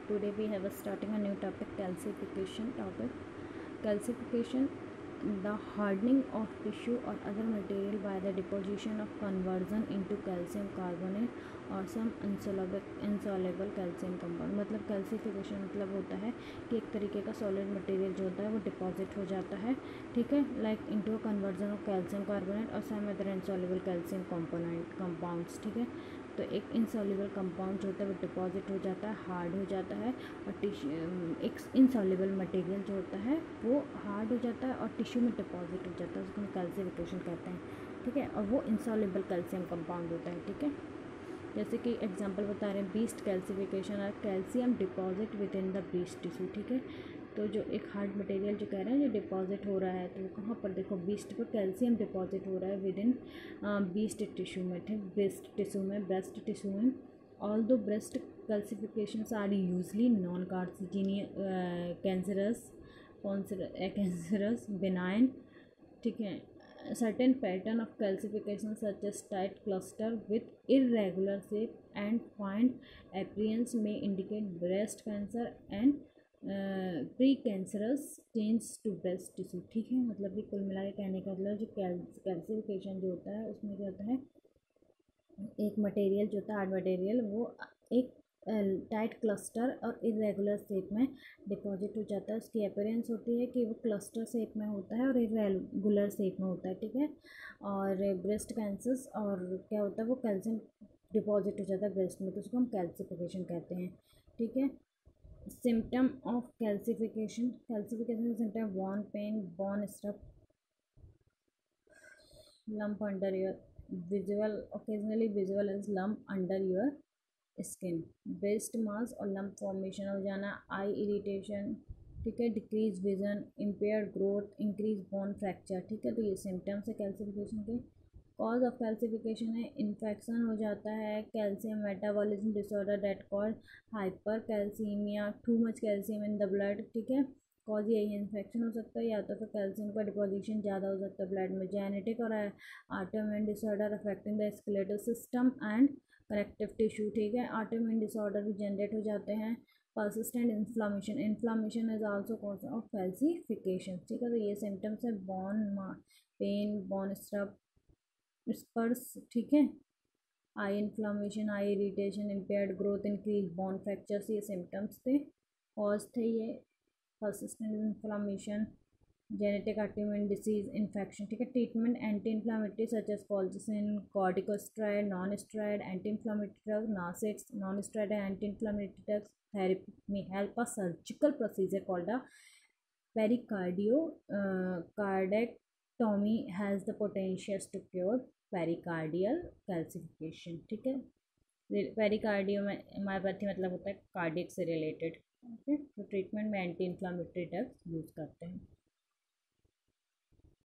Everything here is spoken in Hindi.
Today we have starting a new topic, calcification topic. Calcification, the hardening of tissue or other material by the deposition of conversion into calcium carbonate और some insoluble calcium compound. मतलब calcification मतलब होता है कि एक तरीके का सॉलिड मटेरियल जो होता है वो डिपॉजिट हो जाता है, ठीक है, like into conversion of calcium carbonate और some other insoluble calcium compounds, ठीक है। तो एक इनसॉल्युबल कंपाउंड जो होता है वो डिपॉजिट हो जाता है, हार्ड हो जाता है, और एक इनसॉल्युबल मटेरियल जो होता है वो हार्ड हो जाता है और टिश्यू में डिपॉजिट हो जाता है, उसको हम कैल्सिफिकेशन कहते हैं, ठीक है। और वो इनसॉल्युबल कैल्शियम कंपाउंड होता है, ठीक है। जैसे कि एग्जांपल बता रहे हैं, बीस्ट कैल्सिफिकेशन और calcium deposit with in the beast tissue, ठीक है। तो जो एक हार्ड मटेरियल जो कह रहे हैं जो डिपॉजिट हो रहा है, तो कहाँ पर देखो, बीस्ट पर कैल्शियम डिपॉजिट हो रहा है विद इन बीस्ट टिश्यू में, ठीक, ब्रेस्ट टिश्यू में। Although breast calcifications are usually non cancerous benign, ठीक है। Certain pattern of calcification such as tight cluster with irregular shape and point appearance में indicate breast cancer and pre cancerous change to breast tissue, ठीक है। मतलब कि कुल मिला के कहने का मतलब जो कैल्सिफिकेशन जो होता है उसमें क्या होता है, एक मटेरियल जो होता है हार्ड मटेरियल वो एक टाइट क्लस्टर और इरेगुलर शेप में डिपॉजिट हो जाता है। उसकी अपीयरेंस होती है कि वो क्लस्टर शेप में होता है और इरेगुलर शेप में होता है, ठीक है। और ब्रेस्ट कैंसर और क्या होता है, वो कैल्शियम डिपॉजिट हो जाता है ब्रेस्ट में, तो उसको हम कैल्सिफिकेशन कहते हैं, ठीक है। Symptom of calcification symptom bone pain, bone spur, lump under your occasionally visible as lump under your skin, breast mass और लंप फॉर्मेशन हो जाना, आई इरिटेशन, ठीक है, decrease vision, impair growth, increase bone fracture, ठीक है। तो ये सिम्टम्स है कैल्सिफिकेशन के। कॉज ऑफ कैल्सिफिकेशन है इन्फेक्शन हो जाता है, calcium metabolism disorder that called hypercalcaemia, too much calcium in the blood, ठीक है। कॉज यही है, इन्फेक्शन हो सकता है या तो फिर कैल्शियम का डिपोजिशन ज़्यादा हो सकता है ब्लड में। जेनेटिक और autoimmune disorder affecting the skeletal system and connective tissue, ठीक है। ऑटोइम्यून डिसऑर्डर भी जनरेट हो जाते हैं। Persistent inflammation is also cause of calcification, ठीक है। तो ये सिम्टम्स है, बोन पेन, बोन स्पर्स, ठीक है, eye inflammation, eye irritation, impaired growth, increase bone fractures, ये सिम्टम्स थे, कॉज थे ये। Persistent inflammation, genetic autoimmune disease, infection, ठीक है। Treatment anti inflammatory such as colchicine, corticosteroid, non steroid anti inflammatory drug, NSAIDs, non steroid anti inflammatory drugs therapy में help a surgical procedure called a cardiectomy has the potential to cure pericardial calcification, ठीक है। पेरिकार्डियो में मायोपैथी मतलब होता है कार्डियक से रिलेटेड, ओके। तो ट्रीटमेंट में एंटी इन्फ्लामेटरी ड्रग्स यूज़ करते हैं।